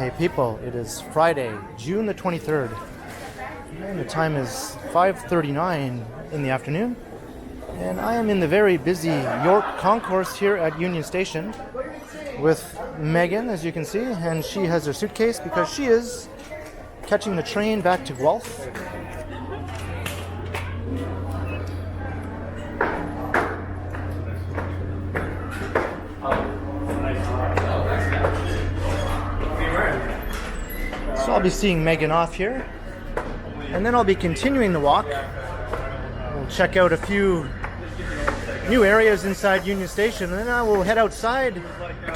Hey people, it is Friday, June the 23rd, and the time is 5:39 in the afternoon, and I am in the very busy York concourse here at Union Station with Megan, as you can see, and she has her suitcase because she is catching the train back to Guelph. So I'll be seeing Meghan off here, and then I'll be continuing the walk. We'll check out a few new areas inside Union Station, and then I will head outside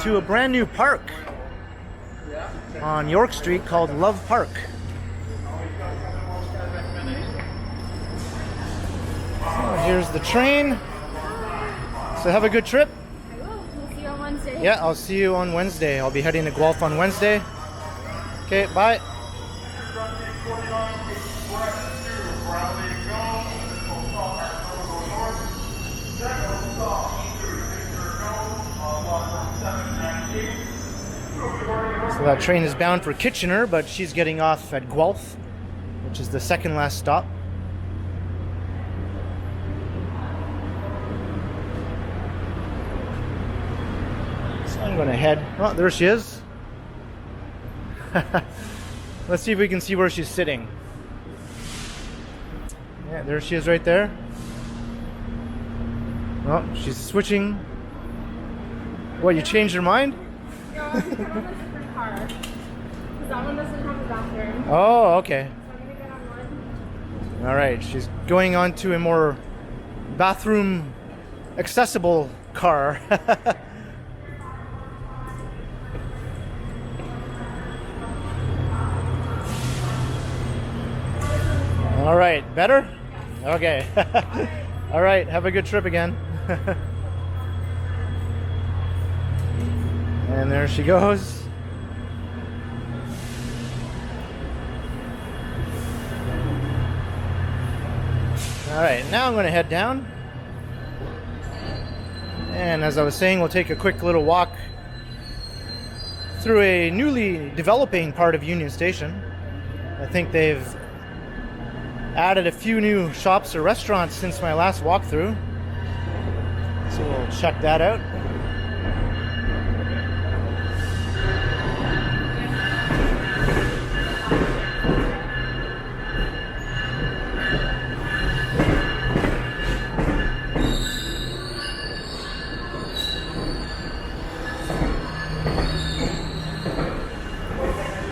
to a brand new park on York Street called Love Park. So here's the train. So have a good trip. I will. We'll see you on Wednesday. Yeah, I'll see you on Wednesday. I'll be heading to Guelph on Wednesday. Okay, bye. So that train is bound for Kitchener, but she's getting off at Guelph, which is the second last stop. So I'm going to head. Oh, there she is. Let's see if we can see where she's sitting. Yeah, there she is right there. Oh, she's switching. What, you changed your mind? No, I'm going to get on a different car. Because that one doesn't have a bathroom. Oh, okay. So I'm going to get on one. All right, she's going on to a more bathroom accessible car. All right, better? Okay. All right, have a good trip again. And there she goes. All right, now I'm going to head down. And as I was saying, we'll take a quick little walk through a newly developing part of Union Station. I think they've added a few new shops or restaurants since my last walkthrough. So we'll check that out.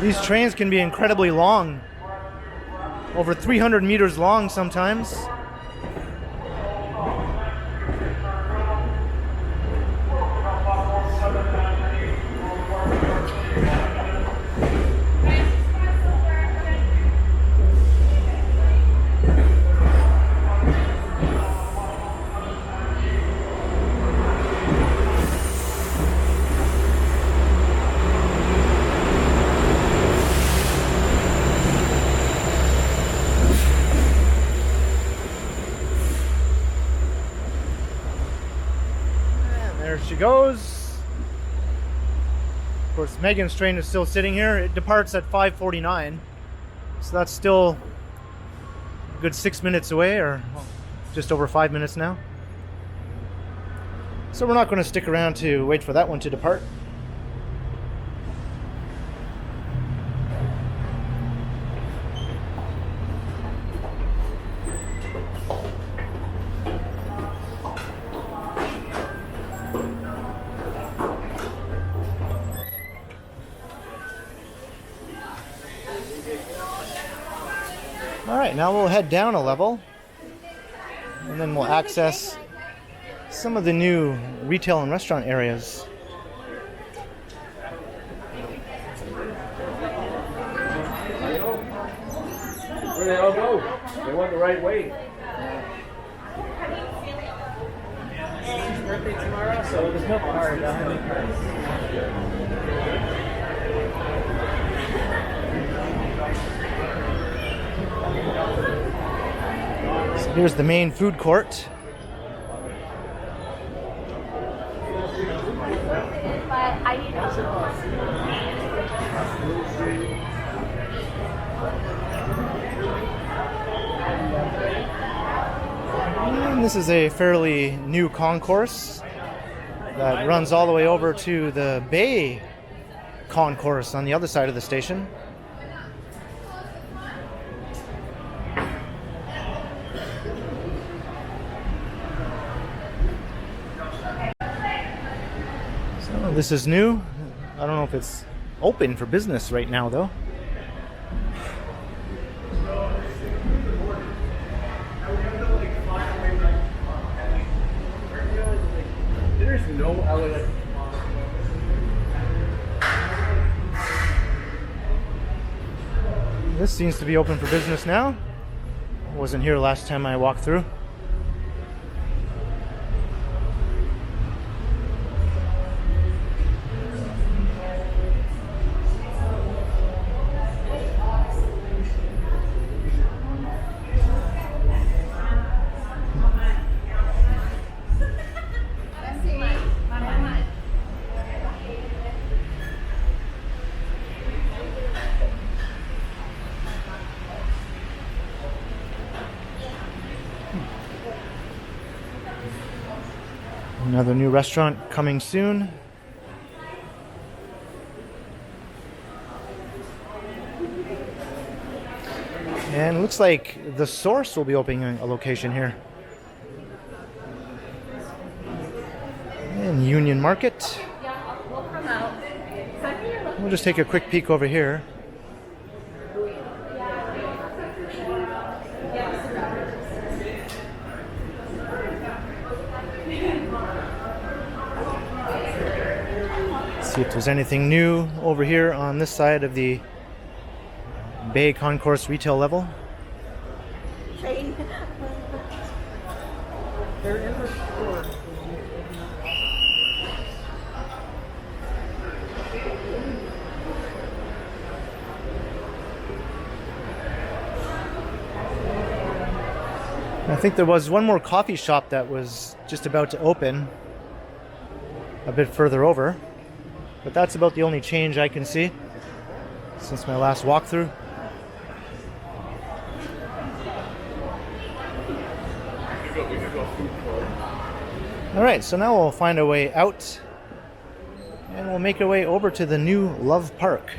These trains can be incredibly long. Over 300 meters long sometimes. There she goes. Of course, Meghan's train is still sitting here. It departs at 5:49, so that's still a good 6 minutes away, or just over 5 minutes now. So we're not going to stick around to wait for that one to depart. All right, now we'll head down a level, and then we'll access some of the new retail and restaurant areas. Where they all go? They went the right way. It's his birthday tomorrow, so there's no card. So here's the main food court. But I need And this is a fairly new concourse that runs all the way over to the Bay concourse on the other side of the station. So this is new. I don't know if it's open for business right now though. There's no LA. This seems to be open for business now. I wasn't here last time I walked through. Another new restaurant coming soon. And it looks like The Source will be opening a location here. In Union Market. Yeah, we'll come out. We'll just take a quick peek over here. See if there's anything new over here on this side of the Bay Concourse retail level. Train. They're in the store. I think there was one more coffee shop that was just about to open a bit further over, but that's about the only change I can see since my last walkthrough. Alright, so now we'll find a way out and we'll make our way over to the new Love Park.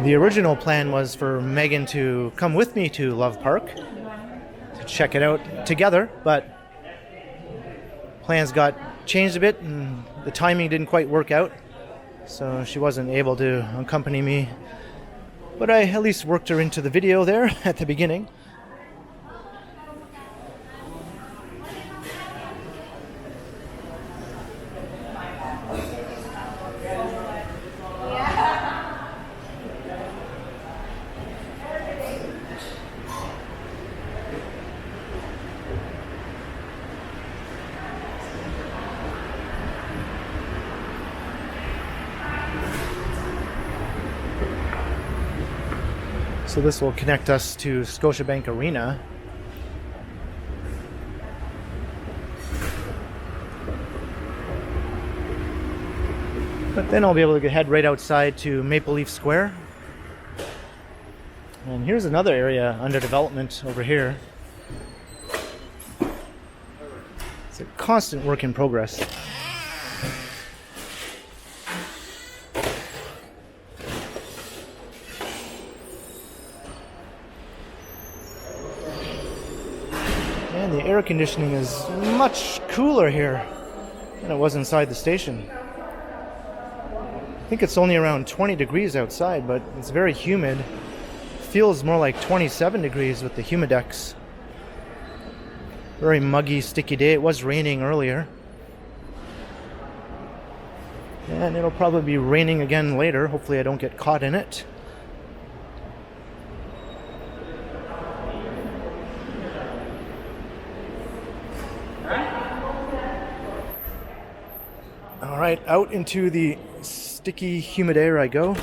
The original plan was for Meghan to come with me to Love Park to check it out together, but plans got changed a bit and the timing didn't quite work out, so she wasn't able to accompany me. But I at least worked her into the video there at the beginning. So this will connect us to Scotiabank Arena. But then I'll be able to head right outside to Maple Leaf Square. And here's another area under development over here. It's a constant work in progress. And the air conditioning is much cooler here than it was inside the station. I think it's only around 20 degrees outside, but it's very humid. Feels more like 27 degrees with the humidex. Very muggy, sticky day. It was raining earlier. And it'll probably be raining again later. Hopefully I don't get caught in it. Alright, out into the sticky, humid air I go.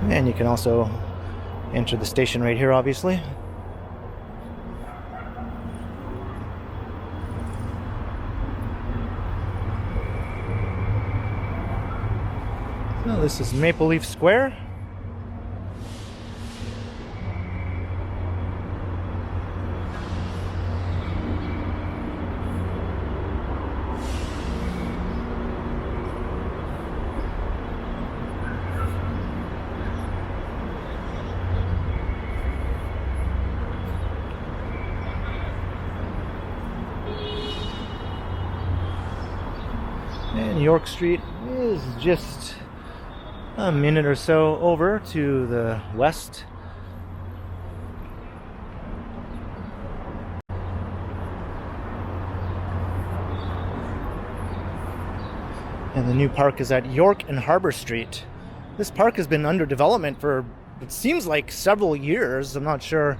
And you can also enter the station right here, obviously. Well, this is Maple Leaf Square. And York Street is just a minute or so over to the west. And the new park is at York and Harbor Street. This park has been under development for, it seems like, several years. I'm not sure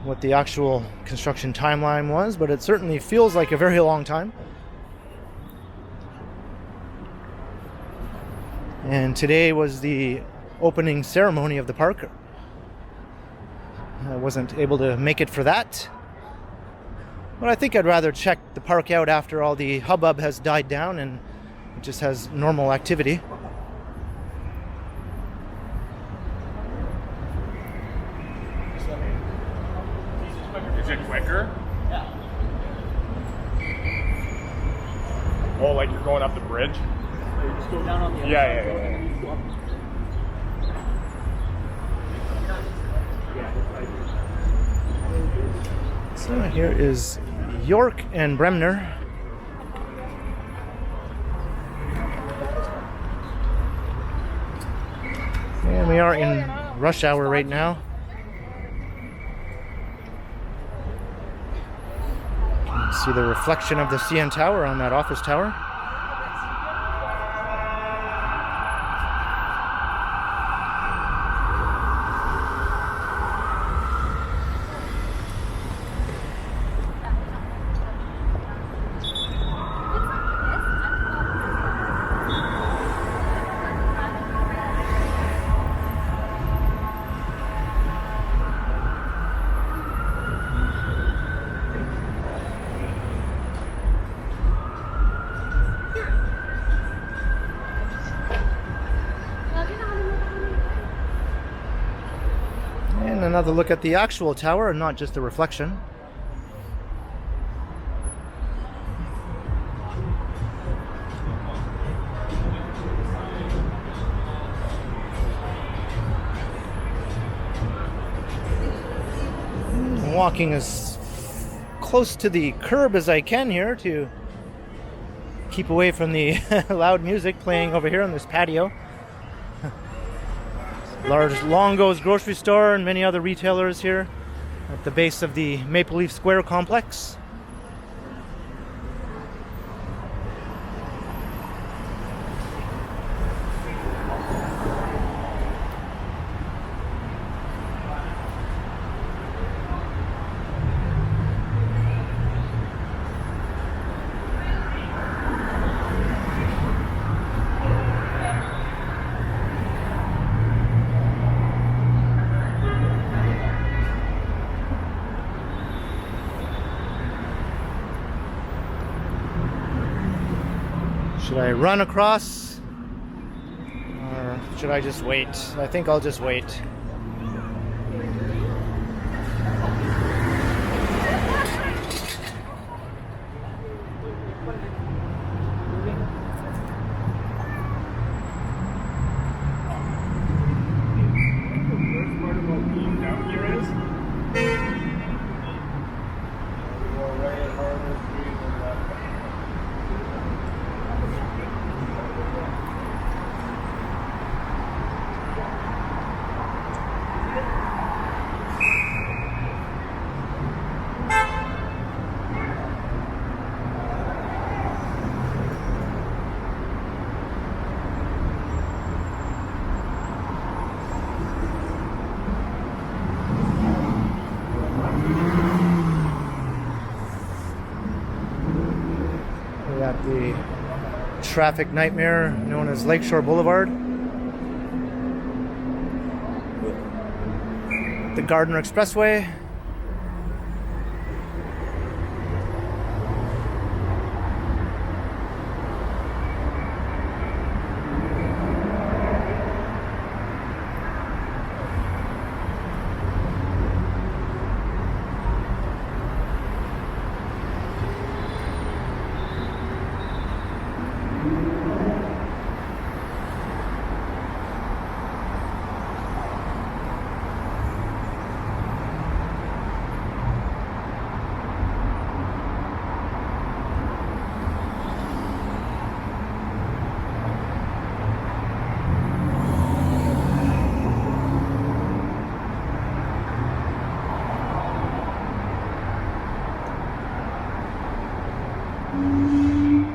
what the actual construction timeline was, but it certainly feels like a very long time. And today was the opening ceremony of the park. I wasn't able to make it for that. But I think I'd rather check the park out after all the hubbub has died down and it just has normal activity. Is it quicker? Yeah. Oh, like you're going up the bridge? You just go down on the other Yeah. So here is York and Bremner. And we are in rush hour right now. You can see the reflection of the CN Tower on that office tower. And another look at the actual tower and not just the reflection. I'm walking as close to the curb as I can here to keep away from the loud music playing over here on this patio. Large Longo's grocery store and many other retailers here at the base of the Maple Leaf Square complex. Should I run across or should I just wait? I think I'll just wait. At the traffic nightmare known as Lakeshore Boulevard. The Gardner Expressway. And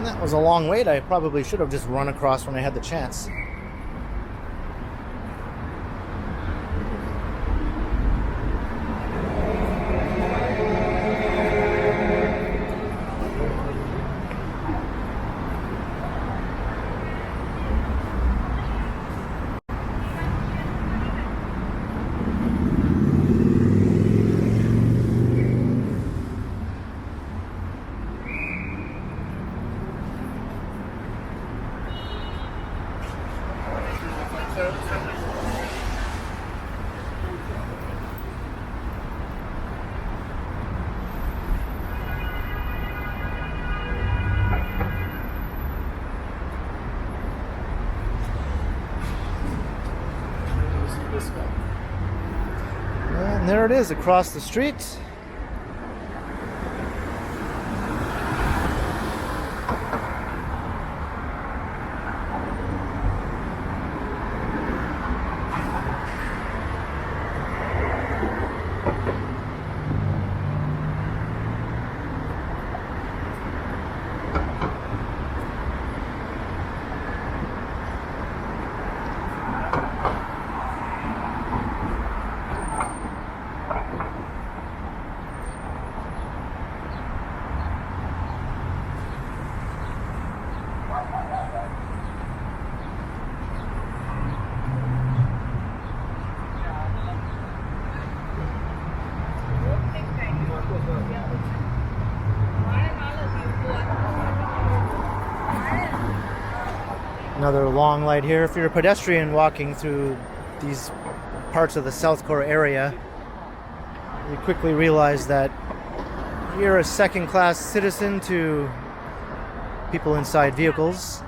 that was a long wait. I probably should have just run across when I had the chance. And there it is across the street. Another long light here. If you're a pedestrian walking through these parts of the South Core area, you quickly realize that you're a second-class citizen to people inside vehicles.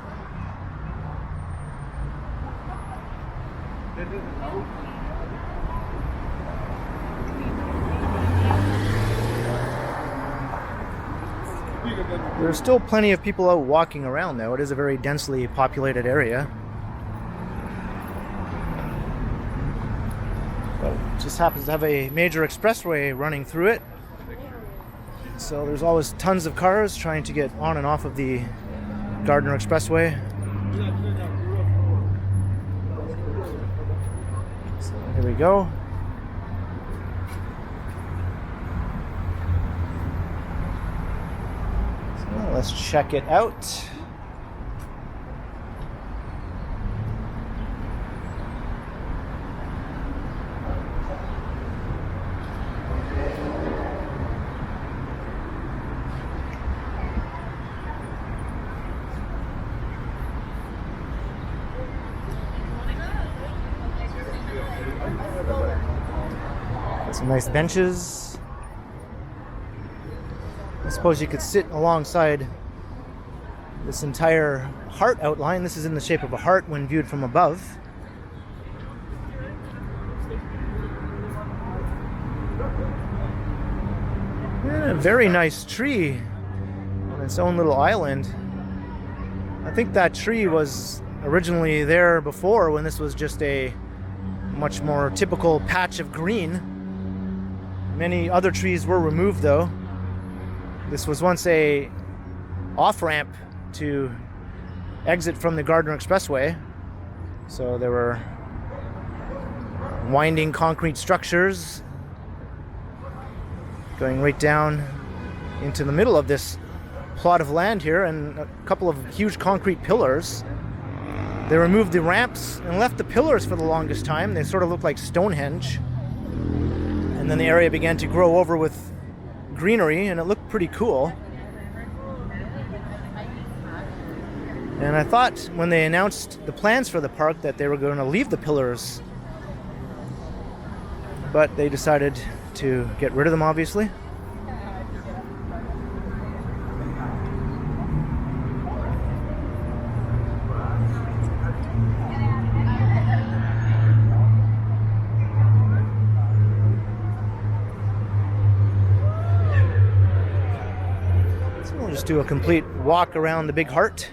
There are still plenty of people out walking around, though. It is a very densely populated area. But it just happens to have a major expressway running through it. So there's always tons of cars trying to get on and off of the Gardner Expressway. So here we go. Let's check it out. Got some nice benches. I suppose you could sit alongside this entire heart outline. This is in the shape of a heart when viewed from above. And a very nice tree on its own little island. I think that tree was originally there before, when this was just a much more typical patch of green. Many other trees were removed, though. This was once a off-ramp to exit from the Gardner Expressway. So there were winding concrete structures going right down into the middle of this plot of land here, and a couple of huge concrete pillars. They removed the ramps and left the pillars for the longest time. They sort of looked like Stonehenge. And then the area began to grow over with greenery, and it looked pretty cool. And I thought when they announced the plans for the park that they were going to leave the pillars, but they decided to get rid of them, obviously. So we'll just do a complete walk around the big heart.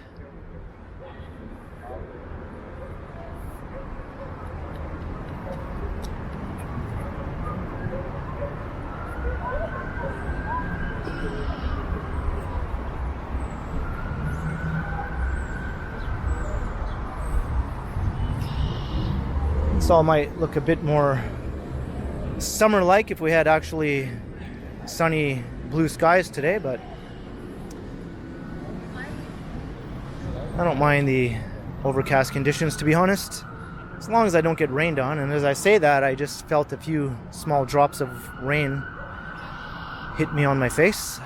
This all might look a bit more summer-like if we had actually sunny blue skies today, but I don't mind the overcast conditions, to be honest, as long as I don't get rained on. And as I say that, I just felt a few small drops of rain hit me on my face.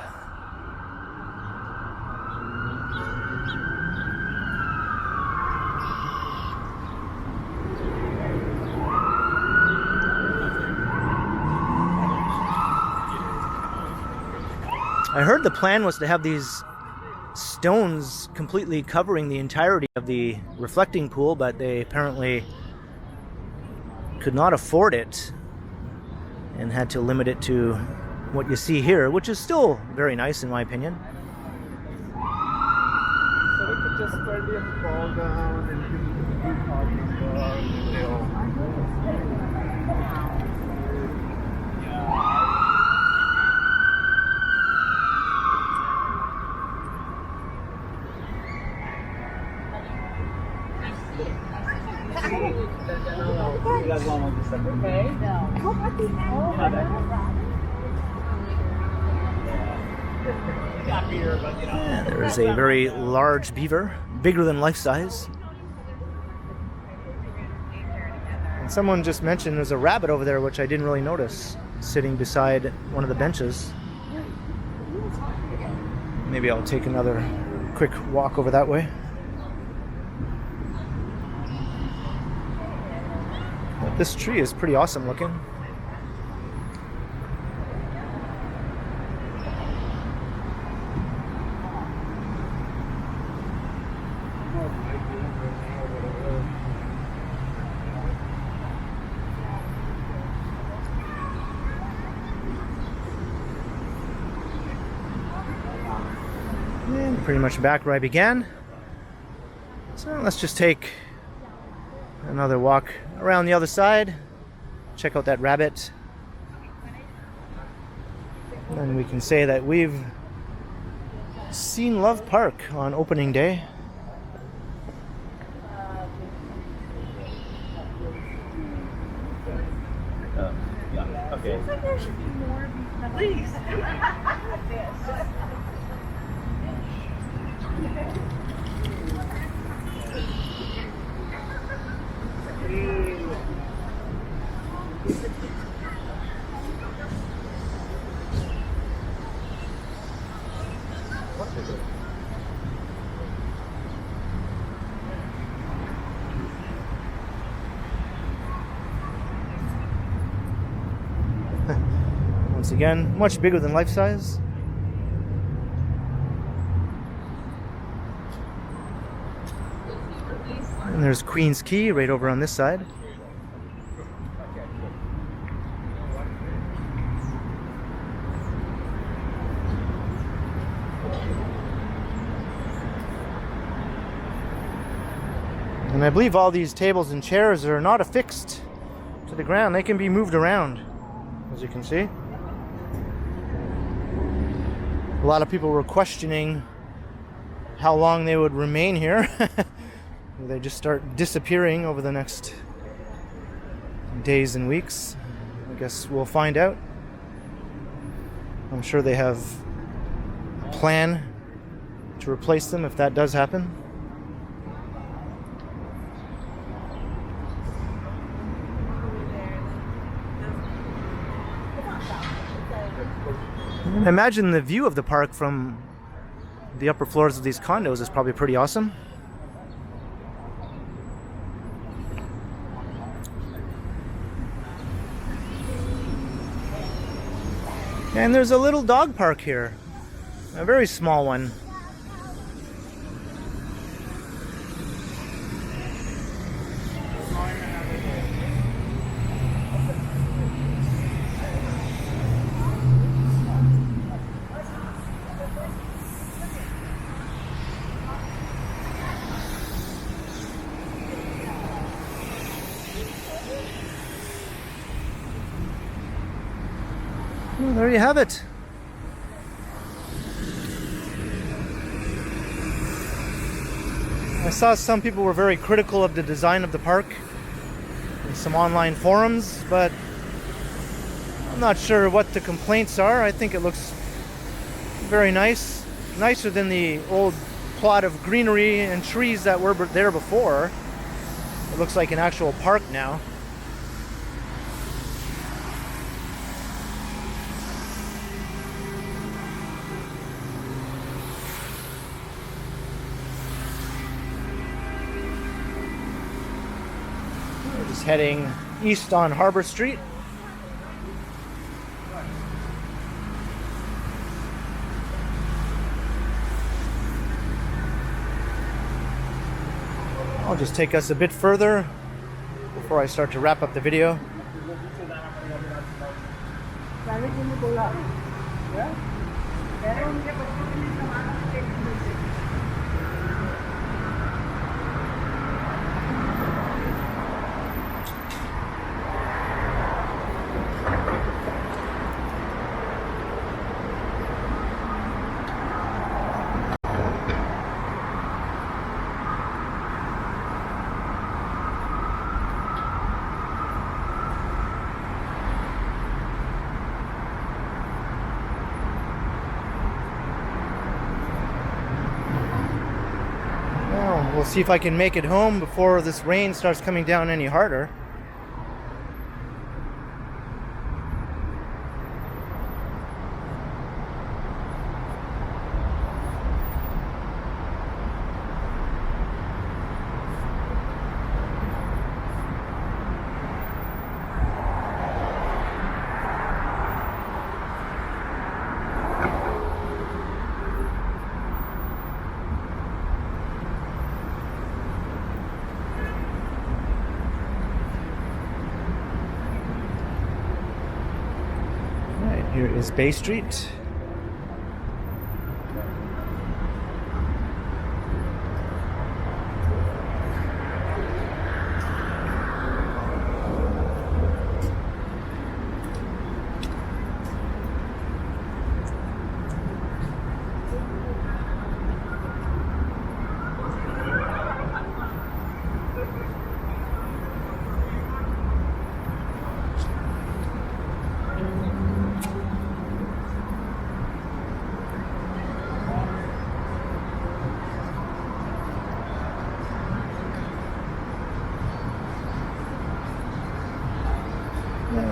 I heard the plan was to have these stones completely covering the entirety of the reflecting pool, but they apparently could not afford it and had to limit it to what you see here, which is still very nice in my opinion. So we could just barely fall down and give you the card number. You guys want one December? Okay. And there is a very large beaver, bigger than life size. And someone just mentioned there's a rabbit over there, which I didn't really notice, sitting beside one of the benches. Maybe I'll take another quick walk over that way. But this tree is pretty awesome looking. And pretty much back where I began. So let's just take another walk around the other side, check out that rabbit, and we can say that we've seen Love Park on opening day. Yeah. Okay. Looks like there should be more at least. Once again, much bigger than life size. And there's Queen's Key right over on this side. And I believe all these tables and chairs are not affixed to the ground. They can be moved around, as you can see. A lot of people were questioning how long they would remain here. Will they just start disappearing over the next days and weeks? I guess we'll find out. I'm sure they have a plan to replace them if that does happen. I imagine the view of the park from the upper floors of these condos is probably pretty awesome. And there's a little dog park here, a very small one. Well, there you have it. I saw some people were very critical of the design of the park. some online forums, but I'm not sure what the complaints are. I think it looks very nice, nicer than the old plot of greenery and trees that were there before. It looks like an actual park now. We're just heading east on Harbor Street. I'll just take us a bit further before I start to wrap up the video. We'll see if I can make it home before this rain starts coming down any harder. Here is Bay Street.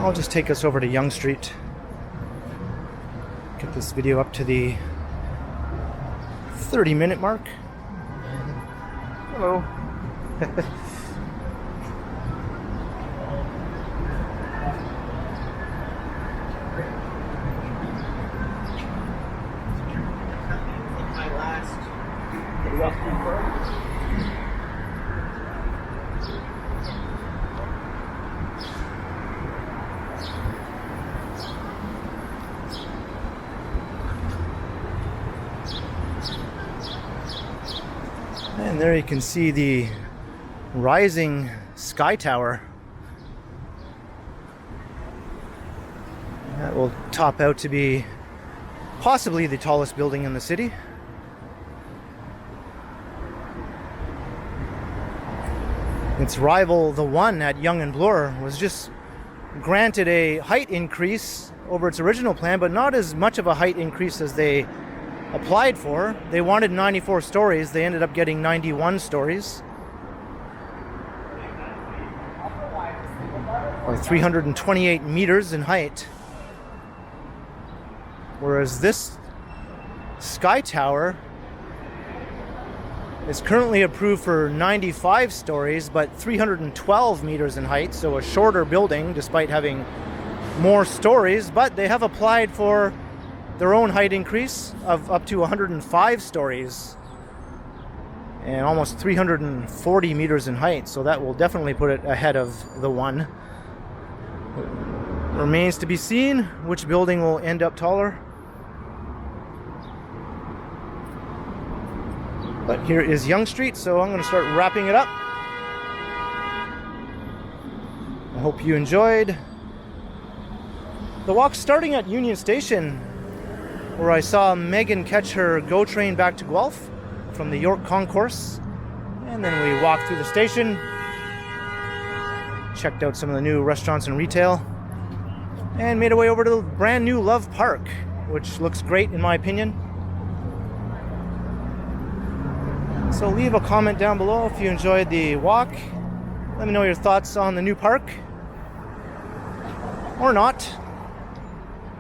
I'll just take us over to Yonge Street. Get this video up to the 30-minute mark. Hello. And there you can see the rising sky tower. That will top out to be possibly the tallest building in the city. Its rival, the one at Yonge and Bloor, was just granted a height increase over its original plan, but not as much of a height increase as they applied for. They wanted 94 stories. They ended up getting 91 stories. Or 328 meters in height. Whereas this sky tower is currently approved for 95 stories, but 312 meters in height, so a shorter building despite having more stories, but they have applied for their own height increase of up to 105 stories and almost 340 meters in height, so that will definitely put it ahead of the one. It remains to be seen which building will end up taller. But here is Yonge Street, so I'm going to start wrapping it up. I hope you enjoyed the walk starting at Union Station, where I saw Meghan catch her GO train back to Guelph from the York Concourse. And then we walked through the station, checked out some of the new restaurants and retail, and made our way over to the brand new Love Park, which looks great in my opinion. So leave a comment down below if you enjoyed the walk. Let me know your thoughts on the new park, or not.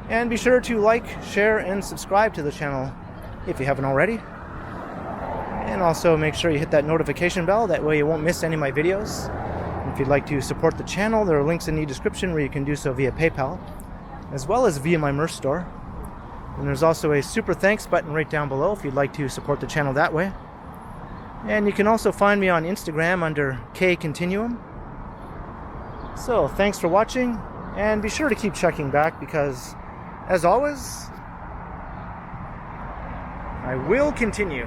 And be sure to like, share, and subscribe to the channel if you haven't already. And also make sure you hit that notification bell, that way you won't miss any of my videos. If you'd like to support the channel, there are links in the description where you can do so via PayPal, as well as via my merch store. And there's also a super thanks button right down below if you'd like to support the channel that way. And you can also find me on Instagram under KContinuum. So thanks for watching, and be sure to keep checking back because, as always, I will continue.